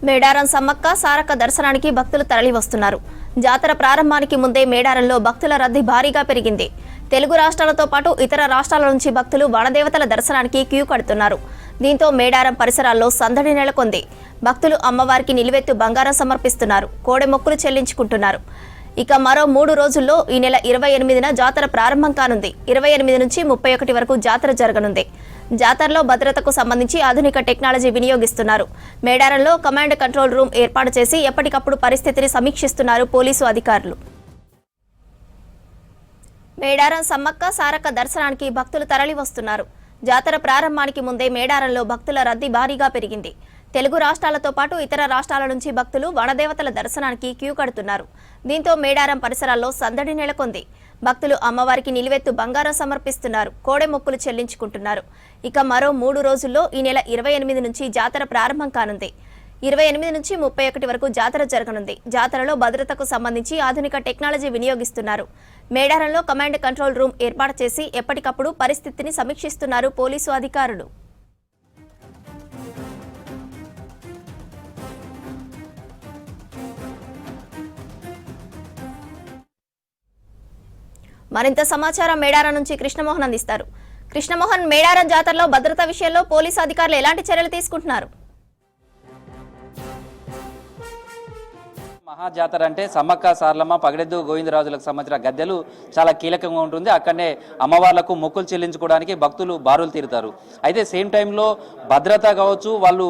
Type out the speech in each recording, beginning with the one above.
మేడారం సమ్మక్క సారక్క దర్శనానికి భక్తులు తరలి వస్తున్నారు. జాతర ప్రారంభానికి ముందే మేడారంలో భక్తుల రద్దీ భారీగా పెరిగింది. తెలుగు రాష్ట్రాలతో పాటు ఇతర రాష్ట్రాల నుంచి భక్తులు వనదేవతల దర్శనానికి క్యూ కడుతున్నారు. దీంతో మేడారం పరిసరాల్లో సందడి నెలకొంది. భక్తులు అమ్మవారికి నిలువెత్తు బంగారం సమర్పిస్తున్నారు, కోడె మొక్కులు చెల్లించుకుంటున్నారు. ఇక మరో 3 రోజుల్లో ఈ నెల 28న జాతర ప్రారంభం కానుంది. 28 నుంచి 31 వరకు జాతర జరగనుంది. జాతరలో భద్రతకు సంబంధించి ఆధునిక టెక్నాలజీ వినియోగిస్తున్నారు. మేడారంలో కమాండ్ కంట్రోల్ రూమ్ ఏర్పాటు చేసి ఎప్పటికప్పుడు పరిస్థితిని సమీక్షిస్తున్నారు పోలీసు అధికారులు. మేడారం సమ్మక్క సారక్క దర్శనానికి భక్తులు తరలి వస్తున్నారు. జాతర ప్రారంభానికి ముందే మేడారంలో భక్తుల రద్దీ భారీగా పెరిగింది. తెలుగు రాష్ట్రాలతో పాటు ఇతర రాష్ట్రాల నుంచి భక్తులు వనదేవతల దర్శనానికి క్యూ కడుతున్నారు. దీంతో మేడారం పరిసరాల్లో సందడి నెలకొంది. భక్తులు అమ్మవారికి నిలువెత్తు బంగారం సమర్పిస్తున్నారు, కోడె మొక్కులు చెల్లించుకుంటున్నారు. ఇక మరో 3 రోజుల్లో ఈ నెల 28 నుంచి జాతర ప్రారంభం కానుంది. 28 నుంచి 31 వరకు జాతర జరగనుంది. జాతరలో భద్రతకు సంబంధించి ఆధునిక టెక్నాలజీ వినియోగిస్తున్నారు. మేడారంలో కమాండ్ కంట్రోల్ రూమ్ ఏర్పాటు చేసి ఎప్పటికప్పుడు పరిస్థితిని సమీక్షిస్తున్నారు పోలీసు అధికారులు. మరింత సమాచారం మేడారం నుంచి కృష్ణమోహన్ అందిస్తారు. కృష్ణమోహన్, మేడారం జాతరలో భద్రతా విషయంలో పోలీసు అధికారులు ఎలాంటి చర్యలు తీసుకుంటున్నారు? మహాజాతర అంటే సమ్మక్క సారలమ్మ పగడెద్దు గోవిందరాజులకు సంబంధించిన గద్దెలు చాలా కీలకంగా ఉంటుంది. అక్కడనే అమ్మవార్లకు మొక్కులు చెల్లించుకోవడానికి భక్తులు బారులు తీరుతారు. అయితే సేమ్ టైంలో భద్రత కావచ్చు, వాళ్ళు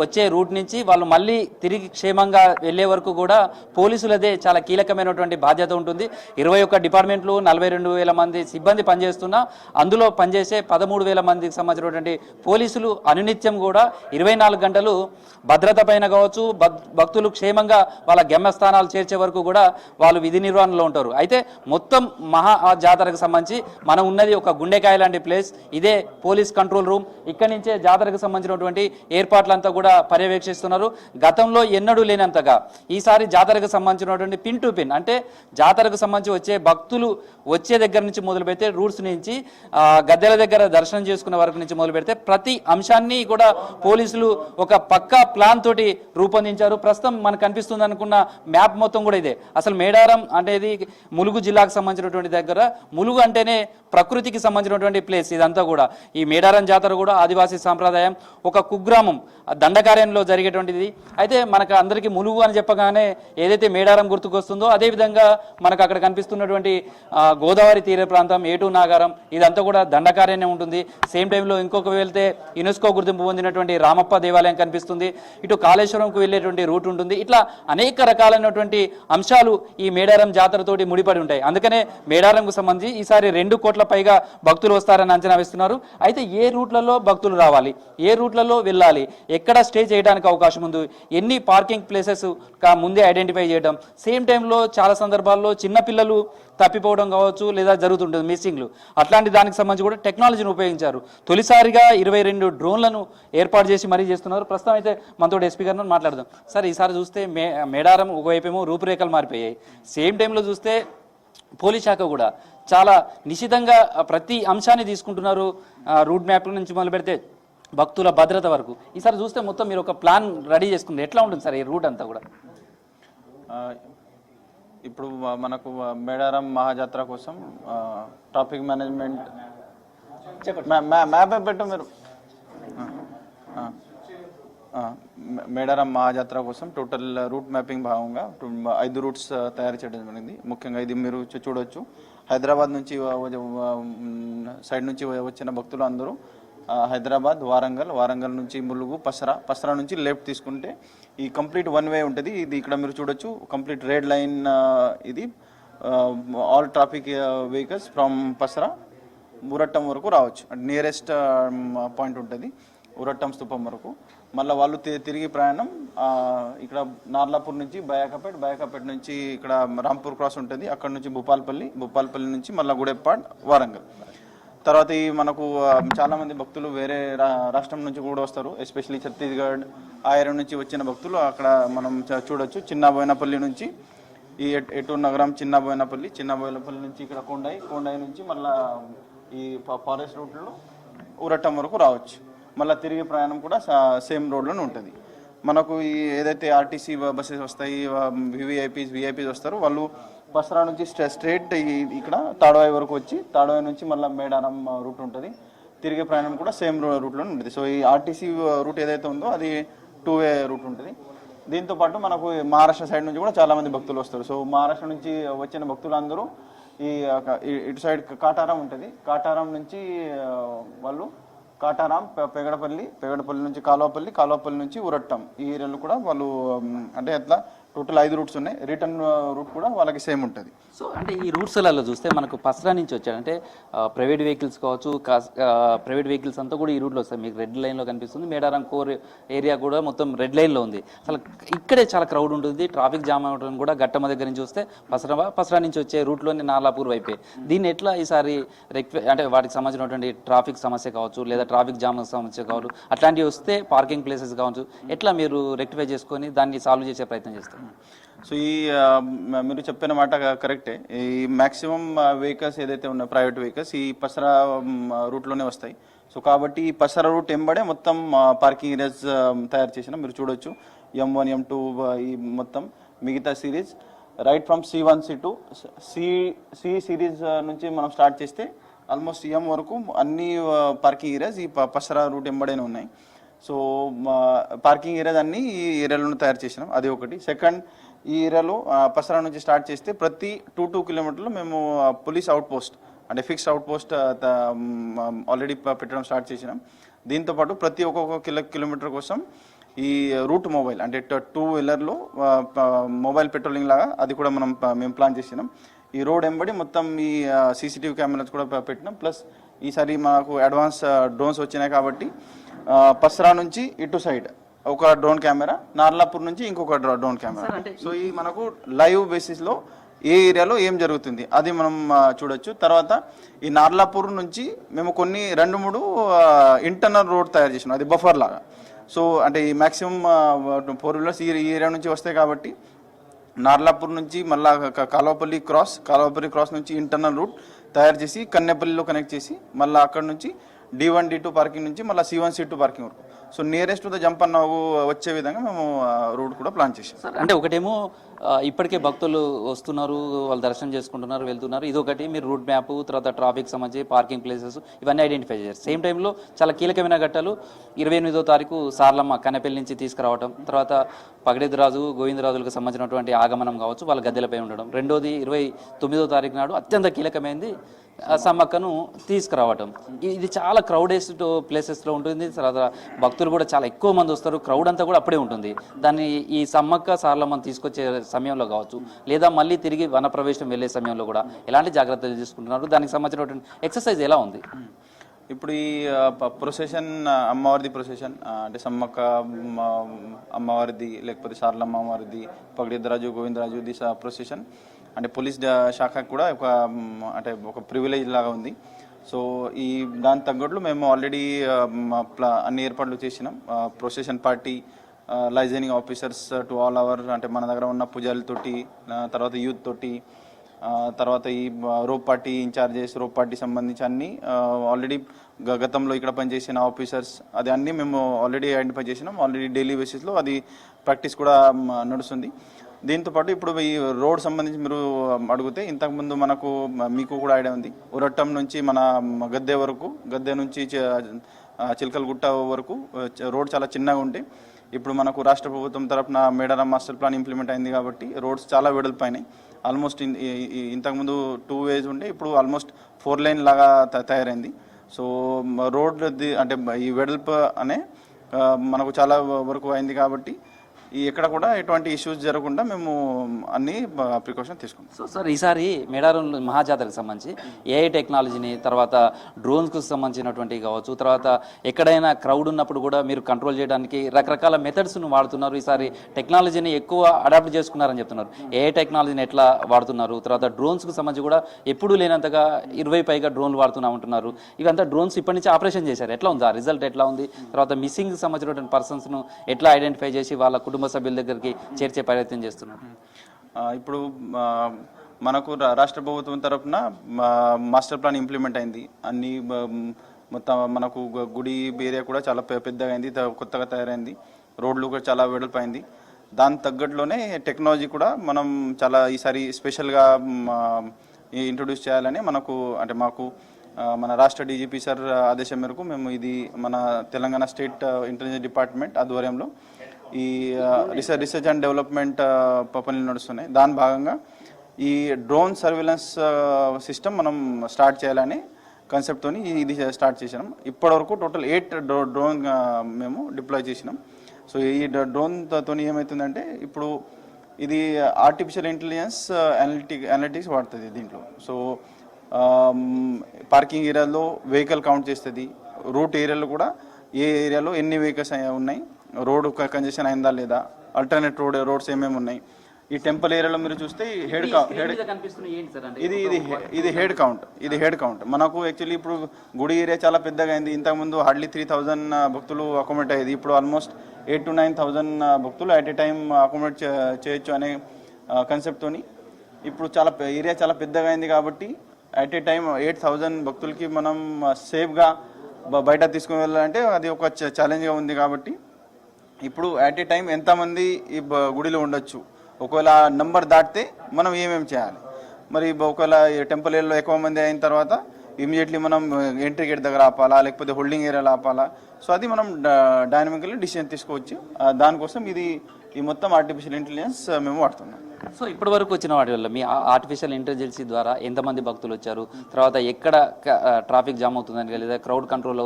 వచ్చే రూట్ నుంచి వాళ్ళు మళ్ళీ తిరిగి క్షేమంగా వెళ్ళే వరకు కూడా పోలీసులదే చాలా కీలకమైనటువంటి బాధ్యత ఉంటుంది. 21 డిపార్ట్మెంట్లు 42,000 మంది సిబ్బంది పనిచేస్తున్నా అందులో పనిచేసే 13,000 మందికి సంబంధించినటువంటి పోలీసులు అనునిత్యం కూడా 24 గంటలు భద్రత పైన కావచ్చు, భక్తులు క్షేమంగా వాళ్ళ గమ్యస్థానాలు చేర్చే వరకు కూడా వాళ్ళు విధి నిర్వహణలో ఉంటారు. అయితే మొత్తం మహా జాతరకు సంబంధించి మనం ఉన్నది ఒక గుండెకాయ లాంటి ప్లేస్. ఇదే పోలీస్ కంట్రోల్ రూమ్. ఇక్కడి నుంచే జాతరకు సంబంధించినటువంటి ఏర్పాట్లంతా కూడా పర్యవేక్షిస్తున్నారు. గతంలో ఎన్నడూ లేనంతగా ఈసారి జాతరకు సంబంధించినటువంటి పిన్ టు పిన్, అంటే జాతరకు సంబంధించి వచ్చే భక్తులు వచ్చే దగ్గర నుంచి మొదలు పెడితే రూట్స్ నుంచి గద్దెల దగ్గర దర్శనం చేసుకునే వరకు నుంచి మొదలు పెడితే ప్రతి అంశాన్ని కూడా పోలీసులు ఒక పక్కా ప్లాన్ తోటి రూపొందించారు. ప్రస్తుతం మనకు కనిపిస్తుంది అనుకున్న మ్యాప్ మొత్తం కూడా ఇదే. అసలు మేడారం అనేది ములుగు జిల్లాకు సంబంధించినటువంటి దగ్గర, ములుగు అంటేనే ప్రకృతికి సంబంధించినటువంటి ప్లేస్ ఇదంతా కూడా. ఈ మేడారం జాతర కూడా ఆదివాసీ సాంప్రదాయం, ఒక కుగ్రామం దండకార్యంలో జరిగేటువంటిది. అయితే మనకు అందరికీ ములుగు అని చెప్పగానే ఏదైతే మేడారం గుర్తుకొస్తుందో అదేవిధంగా మనకు అక్కడ కనిపిస్తున్నటువంటి గోదావరి తీర ప్రాంతం, ఏటూ నాగారం, ఇదంతా కూడా దండకార్యనే ఉంటుంది. సేమ్ టైంలో ఇంకొక వెళ్తే యునెస్కో గుర్తింపు పొందినటువంటి రామప్ప దేవాలయం కనిపిస్తుంది. ఇటు కాళేశ్వరంకు వెళ్ళేటువంటి రూట్ ఉంటుంది. ఇట్లా అనేక రకాలైనటువంటి అంశాలు ఈ మేడారం జాతరతోటి ముడిపడి ఉంటాయి. అందుకనే మేడారంకు సంబంధించి ఈసారి 2 కోట్ల పైగా భక్తులు వస్తారని అంచనా వేస్తున్నారు. అయితే ఏ రూట్లలో భక్తులు రావాలి, ఏ రూట్లలో వెళ్ళాలి, ఎక్కడ స్టే చేయడానికి అవకాశం ఉంది, ఎన్ని పార్కింగ్ ప్లేసెస్ ముందే ఐడెంటిఫై చేయడం, సేమ్ టైంలో చాలా సందర్భాల్లో చిన్నపిల్లలు తప్పిపోవడం కావచ్చు, లేదా జరుగుతుంటుంది మిస్సింగ్లు. అట్లాంటి దానికి సంబంధించి కూడా టెక్నాలజీని ఉపయోగించారు. తొలిసారిగా 22 డ్రోన్లను ఏర్పాటు చేసి మరీ చేస్తున్నారు. ప్రస్తుతం అయితే మనతో ఎస్పీ గారిని మాట్లాడదాం. సార్, ఈసారి చూస్తే మేడారం ఒకవైపేమో రూపురేఖలు మారిపోయాయి. సేమ్ టైంలో చూస్తే పోలీస్ శాఖ కూడా చాలా నిశితంగా ప్రతి అంశాన్ని తీసుకుంటున్నారు. రూట్ మ్యాప్ నుంచి మొదలు పెడితే భక్తుల భద్రత వరకు. ఈసారి చూస్తే మొత్తం మీరు ఒక ప్లాన్ రెడీ చేసుకుంది. ఎట్లా ఉంటుంది సార్ ఈ రూట్ అంతా కూడా? ఇప్పుడు మనకు మేడారం మహాజాతర కోసం ట్రాఫిక్ మేనేజ్మెంట్ మ్యాప్ పెట్టు మీరు. మేడారం మహాజాతర కోసం టోటల్ రూట్ మ్యాపింగ్ భాగంగా 5 రూట్స్ తయారు చేయడం జరిగింది. ముఖ్యంగా ఇది మీరు చూడవచ్చు. హైదరాబాద్ నుంచి సైడ్ నుంచి వచ్చిన భక్తులు అందరూ హైదరాబాద్, వారంగల్ నుంచి ములుగు, పసరా నుంచి లెఫ్ట్ తీసుకుంటే ఈ కంప్లీట్ 1 వే ఉంటుంది. ఇది ఇక్కడ మీరు చూడొచ్చు. కంప్లీట్ రెడ్ లైన్ ఇది. All traffic vehicles from Pasara Urattam వరకు రావచ్చు. నియరెస్ట్ పాయింట్ ఉంటుంది ఊరట్టం స్తూపం వరకు. మళ్ళీ వాళ్ళు తిరిగి ప్రయాణం ఇక్కడ నార్లాపూర్ నుంచి బయాకపేట నుంచి ఇక్కడ రాంపూర్ క్రాస్ ఉంటుంది. అక్కడ నుంచి భూపాల్పల్లి నుంచి మళ్ళీ గుడెప్పాడ్, వారంగల్. తర్వాత ఈ మనకు చాలామంది భక్తులు వేరే రాష్ట్రం నుంచి కూడా వస్తారు. ఎస్పెషల్లీ ఛత్తీస్గఢ్, ఆ ఏరియా నుంచి వచ్చిన భక్తులు అక్కడ మనం చూడొచ్చు. చిన్నబోయినపల్లి నుంచి ఈ ఎటూరు నగరం, చిన్నబోయినపల్లి నుంచి ఇక్కడ కొండాయి నుంచి మళ్ళీ ఈ ఫారెస్ట్ రూట్లో ఊరట్టం వరకు రావచ్చు. మళ్ళీ తిరిగి ప్రయాణం కూడా సేమ్ రోడ్లోనే ఉంటుంది. మనకు ఈ ఏదైతే ఆర్టీసీ బస్సెస్ వస్తాయి, విఐపీస్ వస్తారో వాళ్ళు బస్రా నుంచి స్ట్రైట్ ఇక్కడ తాడవాయి వరకు వచ్చి తాడవాయి నుంచి మళ్ళీ మేడారం రూట్ ఉంటుంది. తిరిగే ప్రయాణం కూడా సేమ్ రూట్లోనే ఉంటుంది. సో ఈ ఆర్టీసీ రూట్ ఏదైతే ఉందో అది 2-వే రూట్ ఉంటుంది. దీంతో పాటు మనకు మహారాష్ట్ర సైడ్ నుంచి కూడా చాలా మంది భక్తులు వస్తారు. సో మహారాష్ట్ర నుంచి వచ్చిన భక్తులందరూ ఇటు సైడ్ కాటారం ఉంటుంది. కాటారం నుంచి వాళ్ళు కాటారం, పెగడపల్లి నుంచి కాలువపల్లి నుంచి ఉరట్టం, ఈ ఏరియాలో కూడా వాళ్ళు అంటే అట్లా టోటల్ 5 రూట్స్ ఉన్నాయి. రిటర్న్ రూట్ కూడా వాళ్ళకి సేమ్ ఉంటుంది. సో అంటే ఈ రూట్స్లలో చూస్తే మనకు పసరా నుంచి వచ్చాడంటే ప్రైవేట్ వెహికల్స్ కావచ్చు, ప్రైవేట్ వెహికల్స్ అంతా కూడా ఈ రూట్లో వస్తాయి. మీకు రెడ్ లైన్లో కనిపిస్తుంది. మేడారం కోర్ ఏరియా కూడా మొత్తం రెడ్ లైన్లో ఉంది. అసలు ఇక్కడే చాలా క్రౌడ్ ఉంటుంది. ట్రాఫిక్ జామ్ అవ్వడం కూడా ఘట్టమ దగ్గర నుంచి వస్తే పసరా నుంచి వచ్చే రూట్లోనే నాలాపూర్ వైపే. దీన్ని ఎట్లా ఈసారి అంటే వాటికి సంబంధించినటువంటి ట్రాఫిక్ సమస్య కావచ్చు, లేదా ట్రాఫిక్ జామ్ సమస్య కావచ్చు, అట్లాంటివి వస్తే పార్కింగ్ ప్లేసెస్ కావచ్చు, ఎట్లా మీరు రెక్టిఫై చేసుకొని దాన్ని సాల్వ్ చేసే ప్రయత్నం చేస్తారు? సో ఈ మీరు చెప్పిన మాట కరెక్టే. ఈ మ్యాక్సిమం వెహికల్స్ ఏదైతే ఉన్నాయో ప్రైవేట్ వెహికల్స్ ఈ పసరా రూట్లోనే వస్తాయి. సో కాబట్టి ఈ పసరా రూట్ ఎంబడే మొత్తం పార్కింగ్ ఏరియాస్ తయారు చేసినాం. మీరు చూడొచ్చు M1, M2 ఈ మొత్తం మిగతా series right from C1, C2, C series నుంచి మనం స్టార్ట్ చేస్తే ఆల్మోస్ట్ M వరకు అన్ని పార్కింగ్ ఏరియాస్ ఈ పసరా రూట్ ఎంబడేనే ఉన్నాయి. సో పార్కింగ్ ఏరియాస్ అన్ని ఈ ఏరియాలోనే తయారు చేసినాం. అది ఒకటి. సెకండ్, ఈ ఏరియాలో పసరా నుంచి స్టార్ట్ చేస్తే ప్రతి 2 కిలోమీటర్లు మేము పోలీస్ అవుట్ పోస్ట్ అంటే ఫిక్స్డ్ అవుట్ పోస్ట్ ఆల్రెడీ పెట్టడం స్టార్ట్ చేసినాం. దీంతోపాటు ప్రతి ఒక్కొక్క కిలోమీటర్ కోసం ఈ రూట్ మొబైల్ అంటే 2 వీలర్లో మొబైల్ పెట్రోలింగ్ లాగా అది కూడా మేము ప్లాన్ చేసినాం. ఈ రోడ్ ఎంబడి మొత్తం ఈ సీసీటీవీ కెమెరాస్ కూడా పెట్టినాం. ప్లస్ ఈసారి మాకు అడ్వాన్స్ డ్రోన్స్ వచ్చినాయి కాబట్టి పసరా నుంచి ఇటు సైడ్ ఒక డ్రోన్ కెమెరా, నార్లాపూర్ నుంచి ఇంకొక డ్రోన్ కెమెరా. సో ఈ మనకు లైవ్ బేసిస్లో ఏ ఏరియాలో ఏం జరుగుతుంది అది మనం చూడొచ్చు. తర్వాత ఈ నార్లాపూర్ నుంచి మేము కొన్ని 2-3 ఇంటర్నల్ రోడ్ తయారు చేసినాం, అది బఫర్ లాగా. సో అంటే ఈ మ్యాక్సిమం 4 వీలర్స్ ఈ ఏరియా నుంచి వస్తాయి కాబట్టి నార్లాపూర్ నుంచి మళ్ళా కాలువపల్లి క్రాస్ నుంచి ఇంటర్నల్ రూట్ తయారు చేసి కన్నెపల్లిలో కనెక్ట్ చేసి మళ్ళీ అక్కడ నుంచి D1, D2 పార్కింగ్ నుంచి మళ్ళీ C1, C2 పార్కింగ్ వరకు. సో నియరెస్ట్ ద జంప్ అన్న వచ్చే విధంగా మేము రూట్ కూడా ప్లాన్ చేసాం. సార్ అంటే ఒకటేమో ఇప్పటికే భక్తులు వస్తున్నారు, వాళ్ళు దర్శనం చేసుకుంటున్నారు, వెళ్తున్నారు. ఇదొకటి మీరు రూట్ మ్యాప్, తర్వాత ట్రాఫిక్ సంబంధించి పార్కింగ్ ప్లేసెస్ ఇవన్నీ ఐడెంటిఫై చేశారు. సేమ్ టైంలో చాలా కీలకమైన ఘట్టాలు 28వ తారీఖు సార్లమ్మ కన్నెపల్లి నుంచి తీసుకురావడం, తర్వాత పగడెద్దురాజు గోవిందరాజులకు సంబంధించినటువంటి ఆగమనం కావచ్చు, వాళ్ళ గద్దెలపై ఉండడం. రెండోది 29వ తారీఖు నాడు అత్యంత కీలకమైనది సమ్మక్కను తీసుకురావటం. ఇది చాలా క్రౌడెస్ట్ ప్లేసెస్లో ఉంటుంది. తర్వాత భక్తులు కూడా చాలా ఎక్కువ మంది వస్తారు. క్రౌడ్ అంతా కూడా అప్పుడే ఉంటుంది. దాన్ని ఈ సమ్మక్క సార్లమ్మను తీసుకొచ్చే సమయంలో కావచ్చు, లేదా మళ్ళీ తిరిగి వనప్రవేశం వెళ్ళే సమయంలో కూడా ఎలాంటి జాగ్రత్తలు తీసుకుంటున్నారు? దానికి సంబంధించినటువంటి ఎక్సర్సైజ్ ఎలా ఉంది? ఇప్పుడు ఈ ప్రొసెషన్ అమ్మవారిది ప్రొసెషన్ అంటే సమ్మక్క అమ్మవారిది లేకపోతే సార్లమ్మ అమ్మవారిది, పగడెద్దురాజు గోవిందరాజు ది ప్రొసెషన్ అంటే పోలీస్ శాఖకు కూడా ఒక ప్రివిలేజ్ లాగా ఉంది. సో ఈ దాని తగ్గట్లు మేము ఆల్రెడీ అన్ని ఏర్పాట్లు చేసినాం. Procession party, liaisoning officers to all our అంటే మన దగ్గర ఉన్న పూజాలతోటి, తర్వాత యూత్ తోటి, తర్వాత ఈ rope party in-charges, rope party సంబంధించి అన్ని ఆల్రెడీ గతంలో ఇక్కడ పనిచేసిన ఆఫీసర్స్ అది అన్నీ మేము ఆల్రెడీ ఐడెంటిఫై చేసినాం. ఆల్రెడీ డైలీ బేసిస్లో అది ప్రాక్టీస్ కూడా నడుస్తుంది. దీంతోపాటు ఇప్పుడు ఈ రోడ్ సంబంధించి మీరు అడిగితే ఇంతకుముందు మీకు కూడా ఐడియా ఉంది, ఉరట్టం నుంచి మన గద్దె నుంచి చిలకలగుట్ట వరకు రోడ్ చాలా చిన్నగా ఉంటే ఇప్పుడు మనకు రాష్ట్ర ప్రభుత్వం తరఫున మేడారం మాస్టర్ ప్లాన్ ఇంప్లిమెంట్ అయింది కాబట్టి రోడ్స్ చాలా వెడల్పోయినాయి. ఆల్మోస్ట్ ఇంతకుముందు 2 వేస్ ఉంటే ఇప్పుడు ఆల్మోస్ట్ 4 లైన్ లాగా తయారైంది. సో రోడ్ అంటే ఈ వెడల్పు అనే మనకు చాలా వరకు అయింది కాబట్టి ఎక్కడ కూడా ఎటువంటి ఇష్యూస్ జరగకుండా మేము అన్ని ప్రికాషన్ తీసుకుంటాం. సో సార్ ఈసారి మేడారం మహాజాతరకు సంబంధించి ఏఐ టెక్నాలజీని, తర్వాత డ్రోన్స్కు సంబంధించినటువంటి కావచ్చు, తర్వాత ఎక్కడైనా క్రౌడ్ ఉన్నప్పుడు కూడా మీరు కంట్రోల్ చేయడానికి రకరకాల మెథడ్స్ను వాడుతున్నారు. ఈసారి టెక్నాలజీని ఎక్కువ అడాప్ట్ చేసుకున్నారని చెప్తున్నారు. ఏఐ టెక్నాలజీని ఎట్లా వాడుతున్నారు? తర్వాత డ్రోన్స్కు సంబంధించి కూడా ఎప్పుడూ లేనంతగా 20 పైగా డ్రోన్లు వాడుతున్నామంటున్నారు. ఇవంతా డ్రోన్స్ ఇప్పటి నుంచి ఆపరేషన్ చేశారు. ఎట్లా ఉంది ఆ రిజల్ట్ ఎట్లా ఉంది? తర్వాత మిస్సింగ్ సంబంధించినటువంటి పర్సన్స్ను ఎట్లా ఐడెంటిఫై చేసి వాళ్ళ కుటుంబ సభ్యుల దగ్గరికి చేర్చే ప్రయత్నం చేస్తున్నారు? ఇప్పుడు మనకు రాష్ట్ర ప్రభుత్వం తరఫున మాస్టర్ ప్లాన్ ఇంప్లిమెంట్ అయింది. అన్ని మొత్తం మనకు గుడి ఏరియా కూడా చాలా పెద్దగా అయింది, కొత్తగా తయారైంది. రోడ్లు కూడా చాలా వెడల్పైంది. దాని తగ్గట్లోనే టెక్నాలజీ కూడా మనం చాలా ఈసారి స్పెషల్గా ఇంట్రొడ్యూస్ చేయాలని మాకు మన రాష్ట్ర డీజీపీ సార్ ఆదేశం మేరకు మేము ఇది మన తెలంగాణ స్టేట్ ఇంటెలిజెన్స్ డిపార్ట్మెంట్ ఆధ్వర్యంలో ఈ రీసెర్చ్ అండ్ డెవలప్మెంట్ పనులు నడుస్తున్నాయి. దాని భాగంగా ఈ డ్రోన్ సర్వేలెన్స్ సిస్టమ్ మనం స్టార్ట్ చేయాలని కాన్సెప్ట్తో ఇది స్టార్ట్ చేసినాం. ఇప్పటివరకు టోటల్ 8 డ్రోన్ మేము డిప్లాయ్ చేసినాం. సో ఈ డ్రోన్తో ఏమవుతుందంటే ఇప్పుడు ఇది ఆర్టిఫిషియల్ ఇంటెలిజెన్స్ అనలిటిక్స్ వాడుతుంది దీంట్లో. సో పార్కింగ్ ఏరియాలో వెహికల్ కౌంట్ చేస్తుంది, రూట్ ఏరియాలో కూడా ఏ ఏరియాలో ఎన్ని వెహికల్స్ ఉన్నాయి, రోడ్ కంజెషన్ అయిందా లేదా, ఆల్టర్నేట్ రోడ్స్ ఏమేమి ఉన్నాయి. ఈ టెంపుల్ ఏరియాలో మీరు చూస్తే ఇది హెడ్ కౌంట్ మనకు యాక్చువల్లీ ఇప్పుడు గుడి ఏరియా చాలా పెద్దగా అయింది. ఇంతకుముందు హార్డ్లీ 3000 భక్తులు అకామిడేట్ అయ్యేది. ఇప్పుడు ఆల్మోస్ట్ 8,000 to 9,000 భక్తులు అట్ ఏ టైం అకామిడేట్ చేయొచ్చు అనే కాన్సెప్ట్తోని ఇప్పుడు ఏరియా చాలా పెద్దగా అయింది. కాబట్టి అట్ ఏ టైం 8,000 భక్తులకి మనం సేఫ్గా బయట తీసుకుని వెళ్ళాలంటే అది ఒక ఛాలెంజ్గా ఉంది. కాబట్టి ఇప్పుడు అట్ ఏ టైం ఎంతమంది ఈ గుడిలో ఉండొచ్చు, ఒకవేళ నంబర్ దాటితే మనం ఏమేమి చేయాలి, మరి ఒకవేళ టెంపుల్ ఏరియాలో ఎక్కువ మంది అయిన తర్వాత ఇమీడియట్లీ మనం ఎంట్రీ గేట్ దగ్గర ఆపాలా లేకపోతే హోల్డింగ్ ఏరియాలో ఆపాలా. సో అది మనం డైనమికల్లీ డిసిషన్ తీసుకోవచ్చు. దానికోసం ఈ మొత్తం ఆర్టిఫిషియల్ ఇంటెలిజెన్స్ మేము వాడుతున్నాం. సో ఇప్పటి వరకు వచ్చిన వాటి వల్ల మీ ఆర్టిఫిషియల్ ఇంటెలిజెన్స్ ద్వారా ఎంతమంది భక్తులు వచ్చారు, తర్వాత ఎక్కడ ట్రాఫిక్ జామ్ అవుతుందని లేదా క్రౌడ్ కంట్రోల్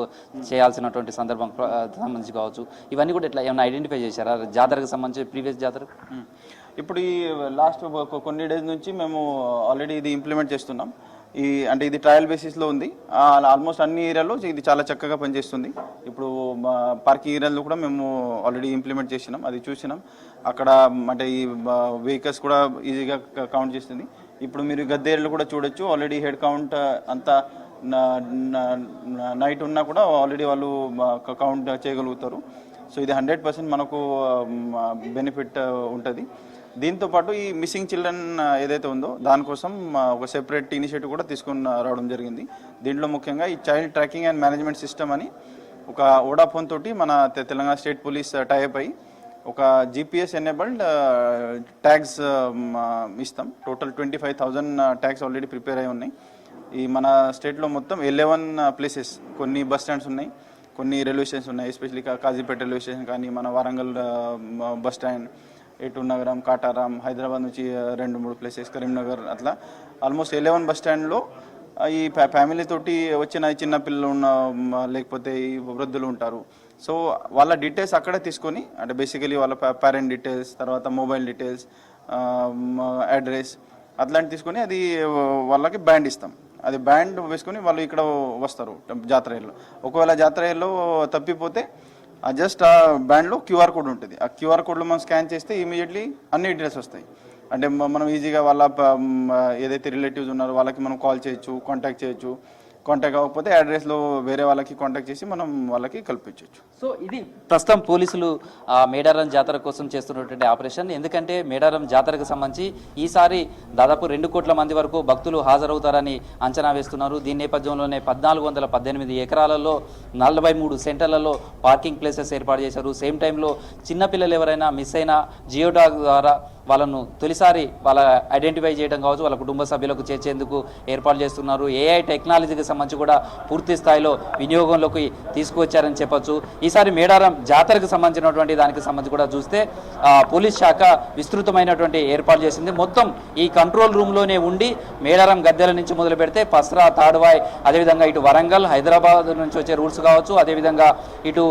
చేయాల్సినటువంటి సందర్భం సంబంధించి కావచ్చు, ఇవన్నీ కూడా ఇట్లా ఏమైనా ఐడెంటిఫై చేశారా జాతరకు సంబంధించి ప్రీవియస్ జాతరకు? ఇప్పుడు ఈ లాస్ట్ కొన్ని డేస్ నుంచి మేము ఆల్రెడీ ఇది ఇంప్లిమెంట్ చేస్తున్నాం. అంటే ఇది ట్రయల్ బేసిస్లో ఉంది. ఆల్మోస్ట్ అన్ని ఏరియాలో ఇది చాలా చక్కగా పనిచేస్తుంది. ఇప్పుడు పార్కింగ్ ఏరియాలో కూడా మేము ఆల్రెడీ ఇంప్లిమెంట్ చేసినాం, అది చూసినాం. అక్కడ అంటే ఈ వెహికల్స్ కూడా ఈజీగా కౌంట్ చేస్తుంది. ఇప్పుడు మీరు గద్దె ఏరియాలో కూడా చూడొచ్చు, ఆల్రెడీ హెడ్ కౌంట్ అంతా నైట్ ఉన్నా కూడా ఆల్రెడీ వాళ్ళు కౌంట్ చేయగలుగుతారు. సో ఇది 100% మనకు బెనిఫిట్ ఉంటుంది. దీంతోపాటు ఈ మిస్సింగ్ చిల్డ్రన్ ఏదైతే ఉందో దానికోసం ఒక సెపరేట్ ఇనిషియేటివ్ కూడా తీసుకుని రావడం జరిగింది. దీంట్లో ముఖ్యంగా ఈ child tracking and management system అని ఒక వోడాఫోన్ తోటి మన తెలంగాణ స్టేట్ పోలీస్ టైఅప్ అయ్యి ఒక జీపీఎస్ ఎనేబుల్డ్ ట్యాగ్స్ ఇస్తాం. టోటల్ 25,000 ట్యాగ్స్ ఆల్రెడీ ప్రిపేర్ అయి ఉన్నాయి. ఈ మన స్టేట్లో మొత్తం 11 ప్లేసెస్, కొన్ని బస్ స్టాండ్స్ ఉన్నాయి, కొన్ని రైల్వే స్టేషన్స్ ఉన్నాయి. ఎస్పెషల్లీ కాజీపేట రైల్వే స్టేషన్ కానీ మన వరంగల్ బస్ స్టాండ్, ఏటూరు నగరం, కాటారాం, హైదరాబాద్ నుంచి 2-3 ప్లేసెస్, కరీంనగర్, అట్లా ఆల్మోస్ట్ 11 బస్ స్టాండ్లో ఈ ఫ్యామిలీ తోటి వచ్చిన చిన్న పిల్లలు ఉన్న లేకపోతే ఈ వృద్ధులు ఉంటారు. సో వాళ్ళ డీటెయిల్స్ అక్కడే తీసుకొని అంటే బేసికలీ వాళ్ళ పేరెంట్ డీటెయిల్స్, తర్వాత మొబైల్ డీటెయిల్స్, అడ్రస్ అట్లాంటి తీసుకొని అది వాళ్ళకి బ్యాండ్ ఇస్తాం. అది బ్యాండ్ వేసుకొని వాళ్ళు ఇక్కడ వస్తారు జాతరలో. ఒకవేళ జాతరలో తప్పిపోతే జస్ట్ ఆ బ్యాండ్లో క్యూఆర్ కోడ్ ఉంటుంది. ఆ క్యూఆర్ కోడ్లో మనం స్కాన్ చేస్తే ఇమీడియట్లీ అన్ని డీటెయిల్స్ వస్తాయి. అంటే మనం ఈజీగా వాళ్ళ ఏదైతే రిలేటివ్స్ ఉన్నారో వాళ్ళకి మనం కాల్ చేయొచ్చు, కాంటాక్ట్ చేయొచ్చు. కాంటాక్ట్ అవ్వకపోతే అడ్రస్లో వేరే వాళ్ళకి కాంటాక్ట్ చేసి మనం వాళ్ళకి కల్పించవచ్చు. సో ఇది ప్రస్తుతం పోలీసులు మేడారం జాతర కోసం చేస్తున్నటువంటి ఆపరేషన్. ఎందుకంటే మేడారం జాతరకు సంబంధించి ఈసారి దాదాపు 2 కోట్ల మంది వరకు భక్తులు హాజరవుతారని అంచనా వేస్తున్నారు. దీని నేపథ్యంలోనే 1418 ఎకరాలలో 43 సెంటర్లలో పార్కింగ్ ప్లేసెస్ ఏర్పాటు చేశారు. సేమ్ టైంలో చిన్నపిల్లలు ఎవరైనా మిస్ అయినా జియోటాగ్ ద్వారా వాళ్ళను తొలిసారి వాళ్ళ ఐడెంటిఫై చేయడం కావచ్చు, వాళ్ళ కుటుంబ సభ్యులకు చేర్చేందుకు ఏర్పాటు చేస్తున్నారు. ఏఐ టెక్నాలజీకి సంబంధించి కూడా పూర్తి స్థాయిలో వినియోగంలోకి తీసుకువచ్చారని చెప్పొచ్చు. ఈసారి మేడారం జాతరకు సంబంధించినటువంటి దానికి సంబంధించి కూడా చూస్తే పోలీస్ శాఖ విస్తృతమైనటువంటి ఏర్పాటు చేసింది. మొత్తం ఈ కంట్రోల్ రూమ్లోనే ఉండి మేడారం గద్దెల నుంచి మొదలు పెడితే పస్రా, తాడ్వాయ్, అదేవిధంగా ఇటు వరంగల్, హైదరాబాద్ నుంచి వచ్చే రూట్స్ కావచ్చు, అదేవిధంగా ఇటు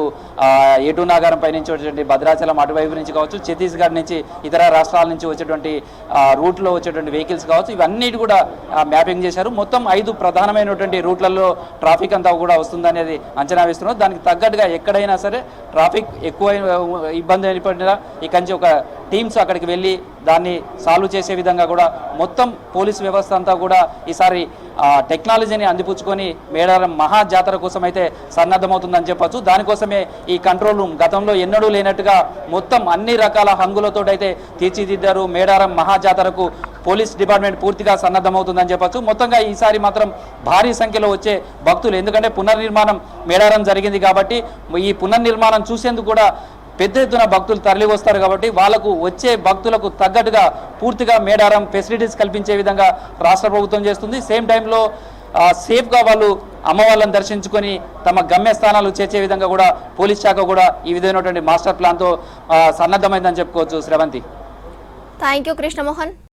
ఏటూరు నగరం పై నుంచి వచ్చేటువంటి భద్రాచలం అటువైపు నుంచి కావచ్చు, ఛత్తీస్గఢ్ నుంచి ఇతర రాష్ట్రాల నుంచి వచ్చేటువంటి రూట్లో వచ్చేటువంటి వెహికల్స్ కావచ్చు, ఇవన్నీ కూడా మ్యాపింగ్ చేశారు. మొత్తం 5 ప్రధానమైనటువంటి రూట్లలో ట్రాఫిక్ అంతా కూడా వస్తుందనేది అంచనా వేస్తున్నారు. దానికి తగ్గట్టుగా ఎక్కడైనా సరే ట్రాఫిక్ ఎక్కువ ఇబ్బంది ఏర్పడినా ఇక్కడి నుంచి ఒక టీమ్స్ అక్కడికి వెళ్ళి దాన్ని సాల్వ్ చేసే విధంగా కూడా మొత్తం పోలీస్ వ్యవస్థ అంతా కూడా ఈసారి టెక్నాలజీని అందిపుచ్చుకొని మేడారం మహా జాతర కోసం అయితే సన్నద్ధమవుతుందని చెప్పచ్చు. దానికోసమే ఈ కంట్రోల్ రూమ్ గతంలో ఎన్నడూ లేనట్టుగా మొత్తం అన్ని రకాల హంగులతో అయితే తీర్చిదిద్దారు. మేడారం మహా జాతరకు పోలీస్ డిపార్ట్మెంట్ పూర్తిగా సన్నద్ధమవుతుందని చెప్పచ్చు. మొత్తంగా ఈసారి మాత్రం భారీ సంఖ్యలో వచ్చే భక్తులు, ఎందుకంటే పునర్నిర్మాణం మేడారం జరిగింది కాబట్టి ఈ పునర్నిర్మాణం చూసేందుకు కూడా పెద్ద ఎత్తున భక్తులు తరలి వస్తారు కాబట్టి వాళ్ళకు వచ్చే భక్తులకు తగ్గట్టుగా పూర్తిగా మేడారం ఫెసిలిటీస్ కల్పించే విధంగా రాష్ట్ర ప్రభుత్వం చేస్తుంది. సేమ్ టైంలో సేఫ్గా వాళ్ళు అమ్మవాళ్ళని దర్శించుకొని తమ గమ్యస్థానాలు చేర్చే విధంగా కూడా పోలీస్ శాఖ కూడా ఈ విధమైనటువంటి మాస్టర్ ప్లాన్తో సన్నద్ధమైందని చెప్పుకోవచ్చు. శ్రవంతి. Thank you Krishnamohan.